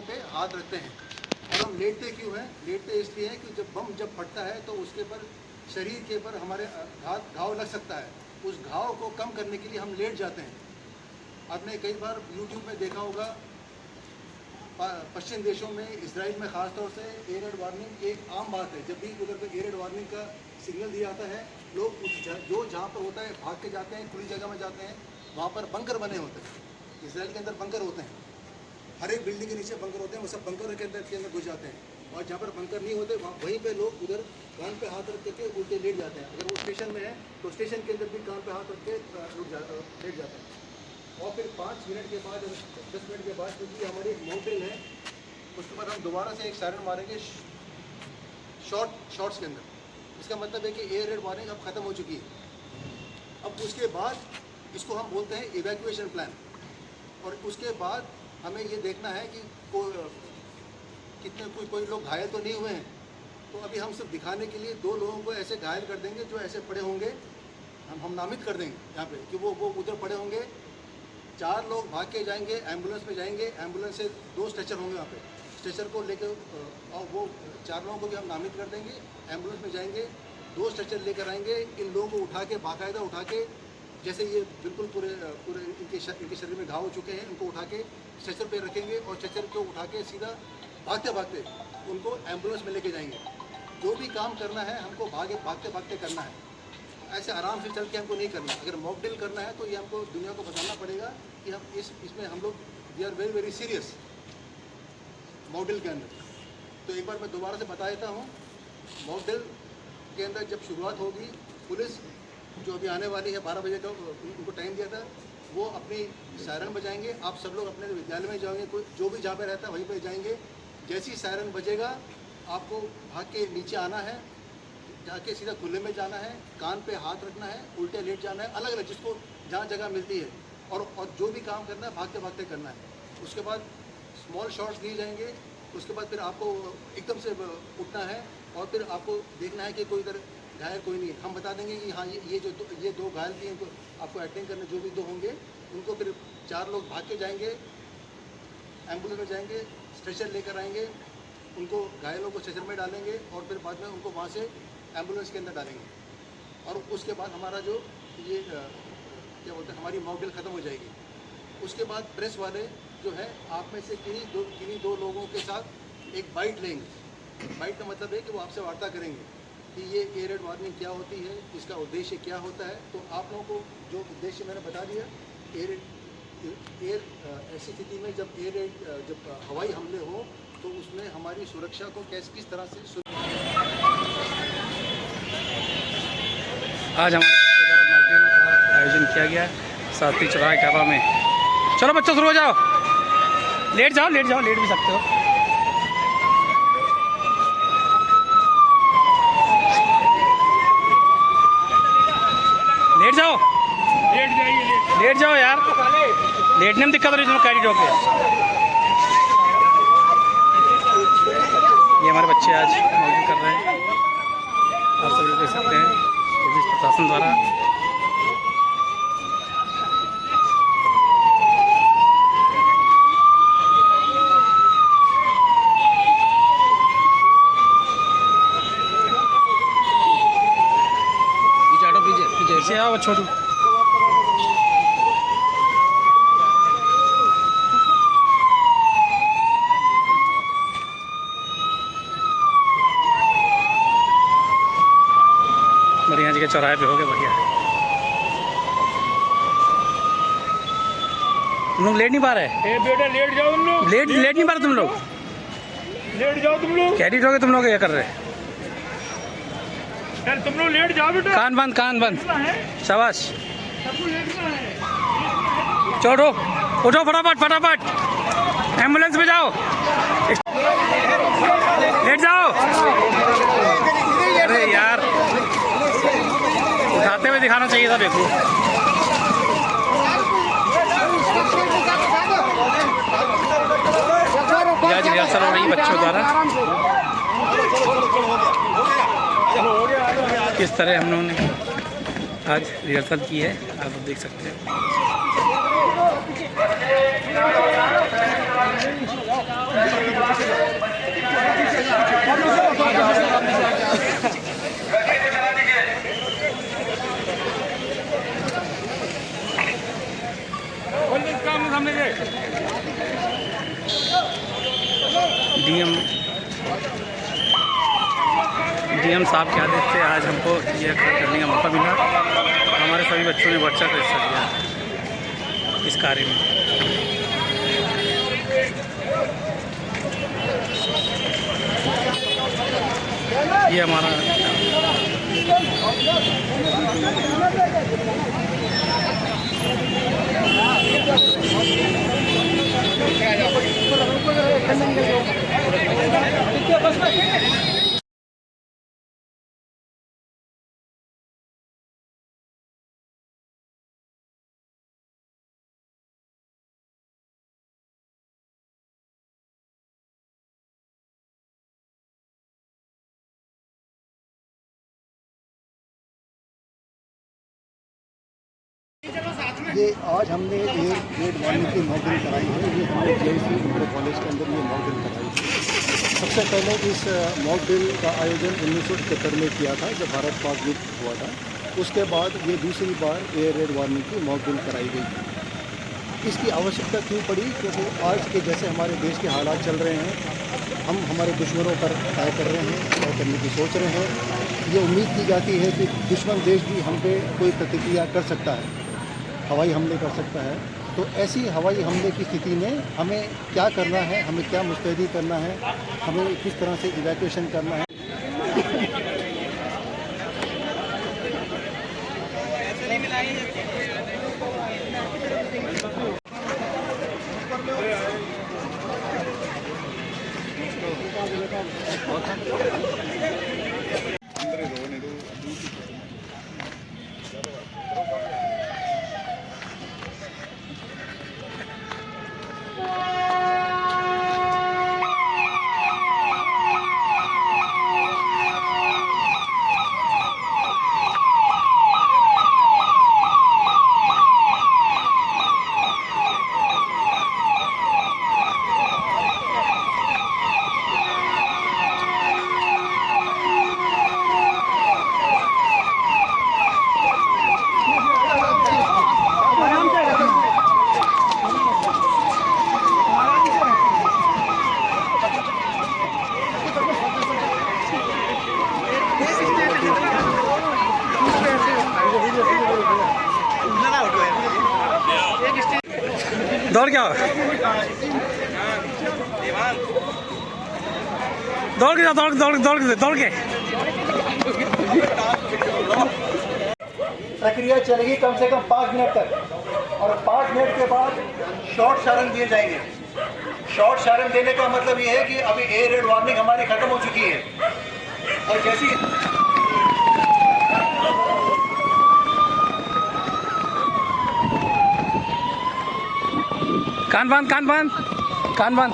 पे हाथ रखते हैं। और हम लेटते क्यों हैं? लेटते इसलिए हैं कि जब बम जब फटता है तो उसके पर शरीर के ऊपर हमारे घाव लग सकता है। उस घाव को कम करने के लिए हम लेट जाते हैं। आपने कई बार यूट्यूब में देखा होगा, पश्चिम देशों में, इजराइल में ख़ासतौर से एयर रेड वार्निंग एक आम बात है। जब भी उधर पर एयर रेड वार्निंग का सिग्नल दिया जाता है, लोग जो जहाँ पर होता है भाग के जाते हैं, खुली जगह में जाते हैं। वहाँ पर बंकर बने होते हैं। इजराइल के अंदर बंकर होते हैं, हर एक बिल्डिंग के नीचे बंकर होते हैं। वो सब बंकर के अंदर घुस जाते हैं। और जहाँ पर बंकर नहीं होते वहीं पे लोग उधर कान पे हाथ रख करके उल्टे लेट जाते हैं। अगर वो स्टेशन में है तो स्टेशन के अंदर भी कान पे हाथ रख के लेट जाते हैं। और फिर 5 मिनट के बाद, 10 मिनट के बाद, क्योंकि हमारी एक मॉकड्रिल है, उसके बाद हम दोबारा से एक सायरन मारेंगे शॉर्ट्स के अंदर। इसका मतलब है कि एयर रेड वार्निंग अब ख़त्म हो चुकी है। अब उसके बाद इसको हम बोलते हैं इवैक्यूएशन प्लान। और उसके बाद हमें ये देखना है कि कोई लोग घायल तो नहीं हुए हैं। तो अभी हम सिर्फ दिखाने के लिए 2 लोगों को ऐसे घायल कर देंगे जो ऐसे पड़े होंगे। हम नामित कर देंगे यहाँ पे कि वो उधर पड़े होंगे। 4 लोग भाग के जाएंगे, एम्बुलेंस में जाएंगे। एम्बुलेंस से 2 स्ट्रेचर होंगे वहाँ पे। स्ट्रेचर को लेकर और वो 4 लोगों को भी हम नामित कर देंगे। एम्बुलेंस में जाएंगे, 2 स्ट्रेचर लेकर आएंगे। इन लोगों को उठा के, बाकायदा उठा के, जैसे ये बिल्कुल पूरे इनके शरीर में घाव हो चुके हैं, उनको उठा के स्ट्रेचर पे रखेंगे। और स्ट्रेचर को उठा के सीधा भागते भागते उनको एम्बुलेंस में लेके जाएंगे। जो भी काम करना है हमको भागते भागते करना है। ऐसे आराम से चल के हमको नहीं करना। अगर मॉक ड्रिल करना है तो ये हमको दुनिया को बताना पड़ेगा कि हम इसमें हम लोग we are very very serious mock drill के अंदर। तो एक बार मैं दोबारा से बता देता हूँ। मॉक ड्रिल के अंदर जब शुरुआत होगी, पुलिस जो अभी आने वाली है 12 बजे का उनको टाइम दिया था, वो अपनी सायरन बजाएंगे। आप सब लोग अपने विद्यालय में जाएंगे, कोई जो भी जहाँ पे रहता है वहीं पे जाएंगे। जैसी सायरन बजेगा आपको भाग के नीचे आना है, जाके सीधा खुले में जाना है, कान पे हाथ रखना है, उल्टे लेट जाना है, अलग अलग जिसको जहाँ जगह मिलती है। और जो भी काम करना है भागते भागते करना है। उसके बाद स्मॉल शॉट्स दिए जाएंगे। उसके बाद फिर आपको एकदम से उठना है और फिर आपको देखना है कि कोई इधर घायल कोई नहीं है। हम बता देंगे कि हाँ ये 2 घायल थी, इनको आपको अटेंड करने जो भी 2 होंगे उनको फिर 4 लोग भाग के जाएंगे, एम्बुलेंस में जाएंगे, स्ट्रेचर लेकर आएंगे, उनको घायलों को स्ट्रेचर में डालेंगे और फिर बाद में उनको वहाँ से एम्बुलेंस के अंदर डालेंगे। और उसके बाद हमारा जो ये क्या बोलते हैं, हमारी मॉक ड्रिल ख़त्म हो जाएगी। उसके बाद प्रेस वाले जो है, आप में से किन्हीं दो लोगों के साथ एक बाइट लेंगे। बाइट का मतलब है कि वो आपसे वार्ता करेंगे कि ये एयर रेड वार्निंग क्या होती है, इसका उद्देश्य क्या होता है। तो आप लोगों को जो उद्देश्य मैंने बता दिया, ऐसी स्थिति में जब हवाई हमले हो तो उसमें हमारी सुरक्षा को किस तरह से आज हमारे बच्चों द्वारा मॉक ड्रिल का आयोजन किया गया शास्त्री चौराहा कैबा में। चलो बच्चों शुरू हो जाओ, लेट जाओ, लेट भी सकते हो। लेट जाओ यार, लेटने में दिक्कत हो रही है। कैरी डॉग है। ये हमारे बच्चे आज मॉक ड्रिल कर रहे हैं, आप सभी लोग देख सकते हैं। पुलिस प्रशासन द्वारा पीछे आओ छोटू। बढ़िया जी के चौराहे पे हो गए, बढ़िया। तुम लोग लेट नहीं पा रहे? बेटा लेट जाओ तुम लोग। लेट नहीं पा रहे तुम लोग? लेट जाओ तुम लोग। कैडी डॉग तुम लोग क्या कर रहे हैं? यार तुम लोग लेट जाओ बेटा। कान बंद। शाबाश। सबको लेटना है। चलो उठो फटाफट, एम्बुलेंस में जाओ, लेट जाओ। अरे यार, उठाते हुए दिखाना चाहिए था। देखो आज रिहर्सल हो रही है बच्चों द्वारा। किस तरह हम लोगों ने आज रिहर्सल की है, आप देख सकते हैं। डीएम साहब के आदेश से आज हमको ये करने का मौका मिला। हमारे सभी बच्चों ने बढ़ चढ़ कर हिस्सा लिया इस कार्य में। ये हमारा ये आज हमने एयर रेड वार्निंग की मॉक ड्रिल कराई है। ये हमने JSU इंटर कॉलेज के अंदर ये मॉक ड्रिल कराई है। सबसे पहले इस मॉक ड्रिल का आयोजन 1971 में किया था जब भारत पाक युद्ध हुआ था। उसके बाद ये दूसरी बार एयर रेड वार्निंग की मॉक ड्रिल कराई गई। इसकी आवश्यकता क्यों पड़ी? क्योंकि आज के जैसे हमारे देश के हालात चल रहे हैं, हम हमारे दुश्मनों पर तय कर रहे हैं, तय करने की सोच रहे हैं। ये उम्मीद की जाती है कि दुश्मन देश भी हम पे कोई प्रतिक्रिया कर सकता है, हवाई हमले कर सकता है। तो ऐसी हवाई हमले की स्थिति में हमें क्या करना है, हमें क्या मुस्तैदी करना है, हमें किस तरह से इवैक्यूएशन करना है। दौड़ क्या दौड़ के जाओ, दौड़ के प्रक्रिया चलेगी कम से कम 5 मिनट तक और 5 मिनट के बाद शॉर्ट सायरन दिए जाएंगे। शॉर्ट सायरन देने का मतलब ये है कि अभी एयर रेड वार्निंग हमारी खत्म हो चुकी है और जैसी कान बांध।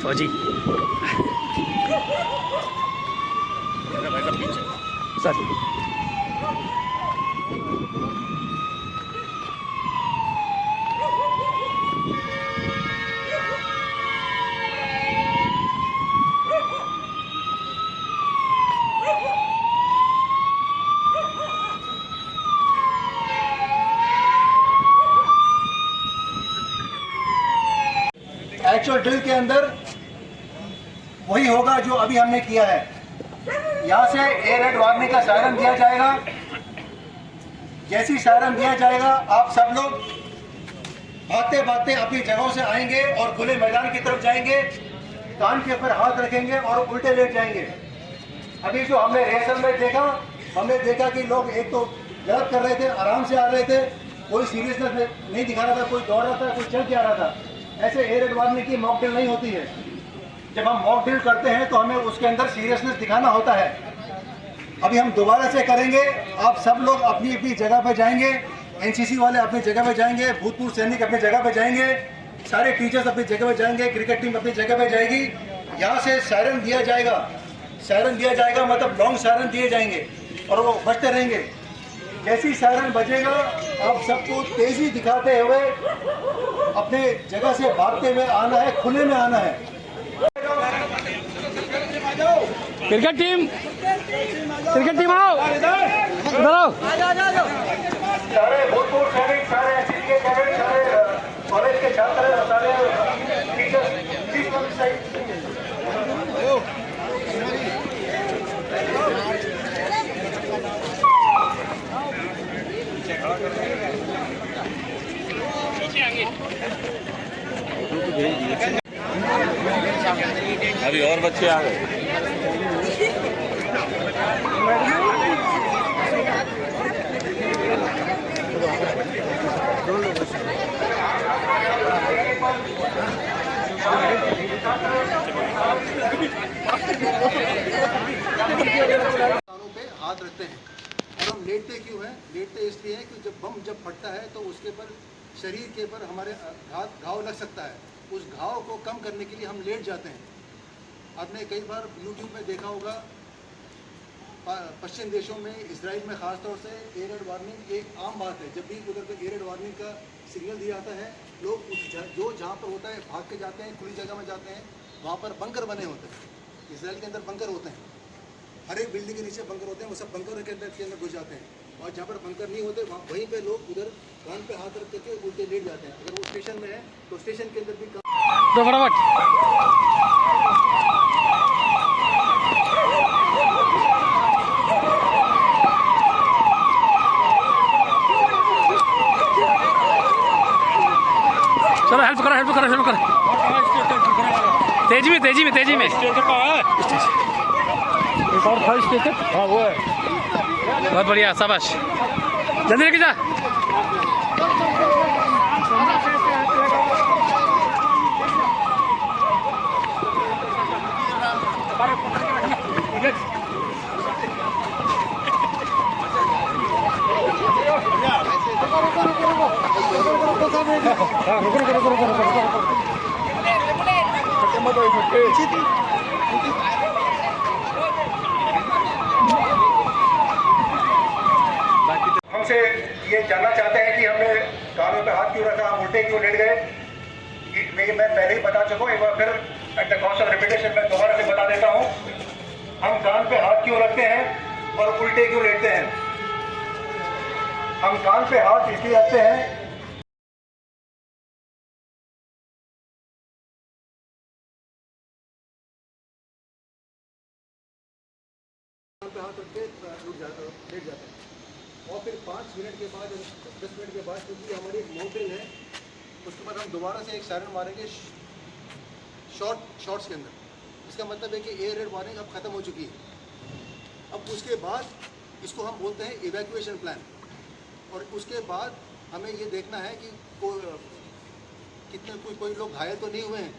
फौजी सर एक्चुअल ड्रिल के अंदर वही होगा जो अभी हमने किया है। यहाँ से एयर रेड वार्निंग का सायरन दिया जाएगा। जैसी सायरन दिया जाएगा आप सब लोग भागते भागते अपनी जगहों से आएंगे और खुले मैदान की तरफ जाएंगे, कान के ऊपर हाथ रखेंगे और उल्टे लेट जाएंगे। अभी जो हमने रिहर्सल में देखा, हमने देखा कि लोग एक तो गलत कर रहे थे, आराम से आ रहे थे, कोई सीरियसनेस नहीं दिखा रहा था, कोई दौड़ रहा था, कोई चल के आ रहा था। ऐसे एयर रेड वार्निंग की मॉक ड्रिल नहीं होती है। जब हम मॉक ड्रिल करते हैं तो हमें उसके अंदर सीरियसनेस दिखाना होता है। अभी हम दोबारा से करेंगे। आप सब लोग अपनी अपनी जगह पर जाएंगे, एनसीसी वाले अपनी जगह पर जाएंगे, भूतपूर्व सैनिक अपनी जगह पर जाएंगे, सारे टीचर्स अपनी जगह पर जाएंगे, क्रिकेट टीम अपनी जगह पर जाएगी। यहाँ से सायरन दिया जाएगा। सायरन दिया जाएगा मतलब लॉन्ग सायरन दिए जाएंगे और वो बजते रहेंगे। जैसी सायरन बजेगा आप सबको तेजी दिखाते हुए अपने जगह से भागते हुए आना है, खुले में आना है। क्रिकेट टीम आओ, इधर आओ। सारे भूतपूर्व सैनिक, सारे जिनके कैडेट, सारे कॉलेज के छात्र, सारे टीचर्स, प्लीज कम साइड। अभी और बच्चे आ गए। कानों पे हाथ रखते हैं। और हम लेटते क्यों हैं? लेटते इसलिए हैं कि जब बम फटता है तो उसके पर शरीर के पर हमारे घाव लग सकता है। उस घाव को कम करने के लिए हम लेट जाते हैं। आपने कई बार यूट्यूब में देखा होगा, पश्चिम देशों में, इजराइल में ख़ास तौर से एयर रेड वार्निंग एक आम बात है। जब भी उधर पर एयर रेड वार्निंग का सिग्नल दिया जाता है, लोग जो जहाँ पर होता है भाग के जाते हैं, खुली जगह में जाते हैं। वहाँ पर बंकर बने होते हैं। इसराइल के अंदर बंकर होते हैं, हर एक बिल्डिंग के नीचे बंकर होते हैं। वो सब बंकर के अंदर घुस जाते हैं। और जहाँ पर बंकर नहीं होते वहीं पे लोग उधर कान पे हाथ रख करके उल्टे लेट जाते हैं। अगर वो स्टेशन में है तो स्टेशन के अंदर भी तो फटाफट चलो, हेल्प करो। तेजी में एक और था स्टेशन। हाँ वो है। बहुत बढ़िया, शाबाश, जल्दी लेके जा। हमसे ये जानना चाहते हैं कि हमने कानों पे हाथ क्यों रखा, हम उल्टे क्यों लेट गए। मैं पहले ही बता चुका हूँ, एक बार फिर at the cost of repetition मैं दोबारा से बता देता हूँ। हम कान पे हाथ क्यों रखते हैं और उल्टे क्यों लेटते हैं। हम कान पे हाथ इसलिए रखते हैं पे हाथ रख के लेट जाते हैं। और फिर 5 मिनट के बाद, 10 मिनट के बाद, क्योंकि हमारी एक माउंटेन है, उसके बाद हम दोबारा से एक सायरन मारेंगे शॉर्ट्स के अंदर। इसका मतलब है कि एयर रेड वार्निंग अब ख़त्म हो चुकी है। अब उसके बाद इसको हम बोलते हैं इवैक्यूएशन प्लान। और उसके बाद हमें ये देखना है कि कोई लोग घायल तो नहीं हुए हैं।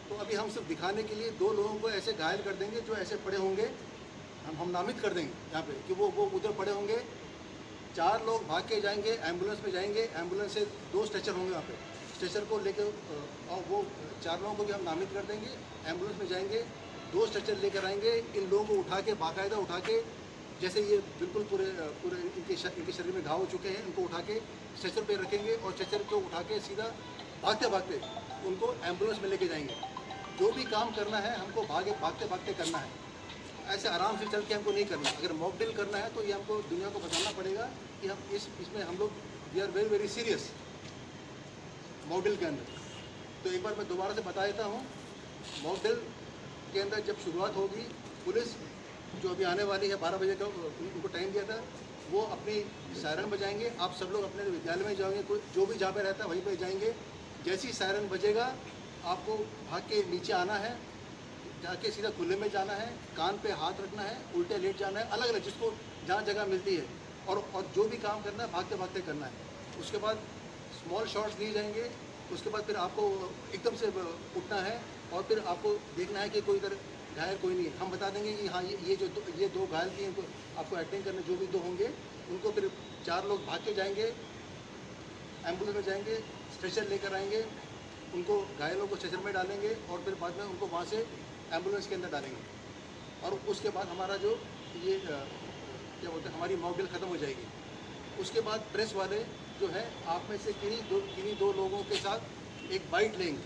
तो अभी हम सिर्फ दिखाने के लिए 2 लोगों को ऐसे घायल कर देंगे जो ऐसे पड़े होंगे। हम नामित कर देंगे यहाँ पे कि वो उधर पड़े होंगे। 4 लोग भाग के जाएंगे, एम्बुलेंस में जाएंगे। एम्बुलेंस से 2 स्ट्रेचर होंगे वहाँ पे। स्ट्रेचर को लेकर और वो 4 लोगों को भी हम नामित कर देंगे। एम्बुलेंस में जाएंगे, 2 स्ट्रेचर लेकर आएंगे। इन लोगों को उठा के, बाकायदा उठा के, जैसे ये बिल्कुल पूरे इनके शरीर में घाव हो चुके हैं, इनको उठा के स्ट्रेचर पे रखेंगे और स्ट्रेचर को उठा के सीधा भागते उनको एम्बुलेंस में लेके जाएंगे। जो भी काम करना है हमको भागते करना है। ऐसे आराम से चल के हमको नहीं करना। अगर मॉक ड्रिल करना है तो ये हमको दुनिया को बताना पड़ेगा कि हम इसमें हम लोग we are very very serious mock drill के अंदर। तो एक बार मैं दोबारा से बता देता हूँ। मॉक ड्रिल के अंदर जब शुरुआत होगी, पुलिस जो अभी आने वाली है 12 बजे का उनको टाइम दिया था, वो अपनी सायरन बजाएंगे। आप सब लोग अपने विद्यालय में जाओगे, कोई जो भी जहाँ पे रहता है वहीं पे जाएंगे। जैसे ही सायरन बजेगा आपको भाग के नीचे आना है, जाके सीधा खुले में जाना है, कान पे हाथ रखना है, उल्टे लेट जाना है, अलग अलग जिसको जहाँ जगह मिलती है। और जो भी काम करना है भागते करना है। उसके बाद स्मॉल शॉट्स दिए जाएंगे। उसके बाद फिर आपको एकदम से उठना है और फिर आपको देखना है कि कोई इधर घायल कोई नहीं है। हम बता देंगे कि हाँ ये 2 घायल की इनको आपको अटेंड करने जो भी 2 होंगे उनको फिर 4 लोग भाग के जाएंगे, एम्बुलेंस में जाएंगे, स्ट्रेचर लेकर आएंगे, उनको घायलों को स्ट्रेचर में डालेंगे और फिर बाद में उनको वहाँ से एम्बुलेंस के अंदर डालेंगे। और उसके बाद हमारा जो ये क्या बोलते हैं, हमारी मॉक ड्रिल ख़त्म हो जाएगी। उसके बाद प्रेस वाले जो है आप में से किन्हीं दो लोगों के साथ एक बाइट लेंगे।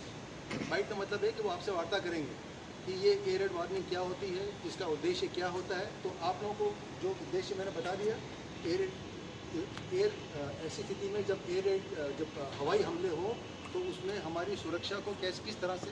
बाइट का मतलब है कि वो आपसे वार्ता करेंगे कि ये एयर रेड वार्निंग क्या होती है, इसका उद्देश्य क्या होता है। तो आप लोगों को जो उद्देश्य मैंने बता दिया, ऐसी स्थिति में जब जब हवाई हमले हो तो उसमें हमारी सुरक्षा को किस तरह से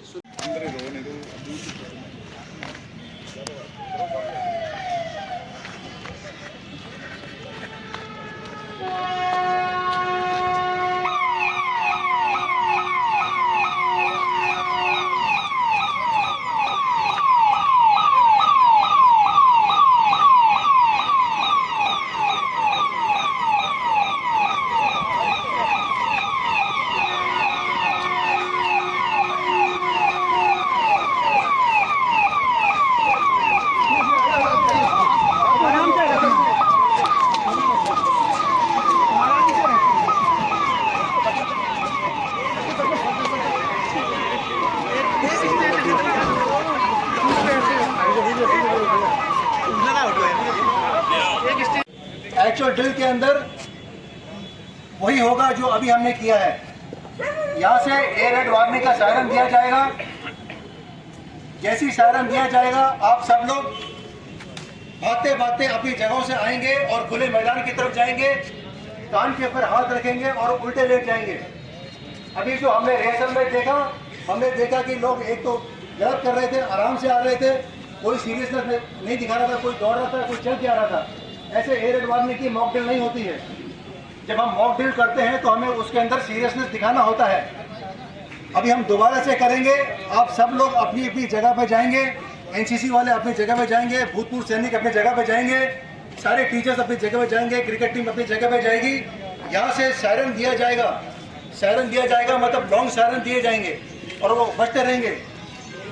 एक्चुअल ड्रिल के अंदर वही होगा जो अभी हमने किया है। यहाँ से एयर रेड वार्निंग का सायरन दिया जाएगा। जैसी सायरन दिया जाएगा आप सब लोग भागते भागते अपनी जगहों से आएंगे और खुले मैदान की तरफ जाएंगे, कान के ऊपर हाथ रखेंगे और उल्टे लेट जाएंगे। अभी जो हमने रिहर्सल में देखा, हमने देखा कि लोग एक तो गलत कर रहे थे, आराम से आ रहे थे, कोई सीरियसनेस नहीं दिखा रहा था, कोई दौड़ रहा था, कोई चल के आ रहा था। ऐसे एयर रेड वार्निंग की मॉक ड्रिल नहीं होती है। जब हम मॉक ड्रिल करते हैं तो हमें उसके अंदर सीरियसनेस दिखाना होता है। अभी हम दोबारा से करेंगे। आप सब लोग अपनी अपनी जगह पर जाएंगे, एनसीसी वाले अपनी जगह पर जाएंगे, भूतपूर्व सैनिक अपनी जगह पर जाएंगे, सारे टीचर्स अपनी जगह पर जाएंगे, क्रिकेट टीम अपनी जगह पर जाएगी। यहाँ से सायरन दिया जाएगा। सायरन दिया जाएगा मतलब लॉन्ग सायरन दिए जाएंगे और वो बजते रहेंगे।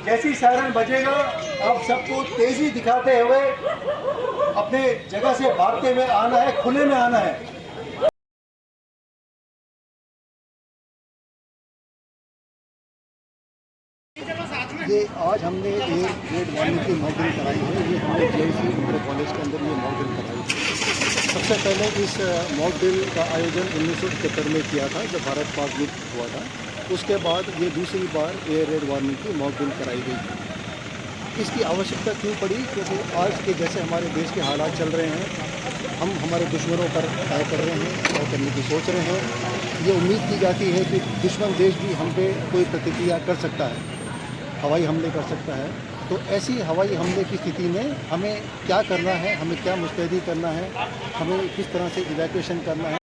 जैसी सायरन बजेगा आप सबको तेजी दिखाते हुए अपने जगह से भागते हुए आना है, खुले में आना है। ये आज हमने एयर रेड वार्निंग की मॉक ड्रिल कराई है। ये हमने JIC इंटर कॉलेज के अंदर ये मॉक ड्रिल कराई है। सबसे पहले इस मॉक ड्रिल का आयोजन 1971 में किया था जब भारत पाक युद्ध हुआ था। उसके बाद ये दूसरी बार एयर रेड वार्निंग की मॉक ड्रिल कराई गई। इसकी आवश्यकता क्यों पड़ी? क्योंकि आज के जैसे हमारे देश के हालात चल रहे हैं, हम हमारे दुश्मनों पर तय कर रहे हैं, तय करने की सोच रहे हैं। ये उम्मीद की जाती है कि दुश्मन देश भी हम पे कोई प्रतिक्रिया कर सकता है, हवाई हमले कर सकता है। तो ऐसी हवाई हमले की स्थिति में हमें क्या करना है, हमें क्या मुस्तैदी करना है, हमें किस तरह से इवैक्यूएशन करना है।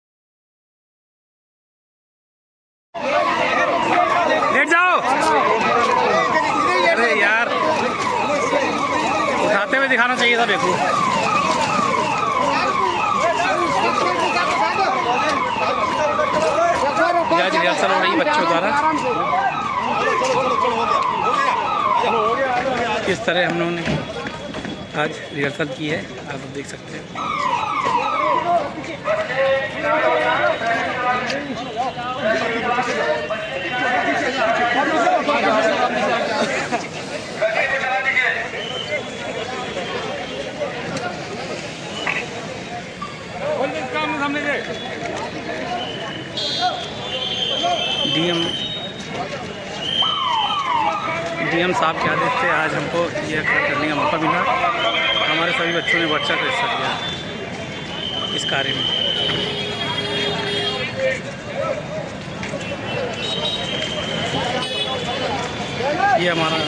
लेट जाओ। अरे यार, उठाते हुए दिखाना चाहिए था देखो। आज रिहर्सल हो रही बच्चों द्वारा। किस तरह हम लोगों ने आज रिहर्सल की है आप देख सकते हैं। डीएम साहब के आदेश से आज हमको यह करने का मौका मिला। हमारे सभी बच्चों ने बढ़ चढ़ कर हिस्सा लिया इस कार्य में। ये हमारा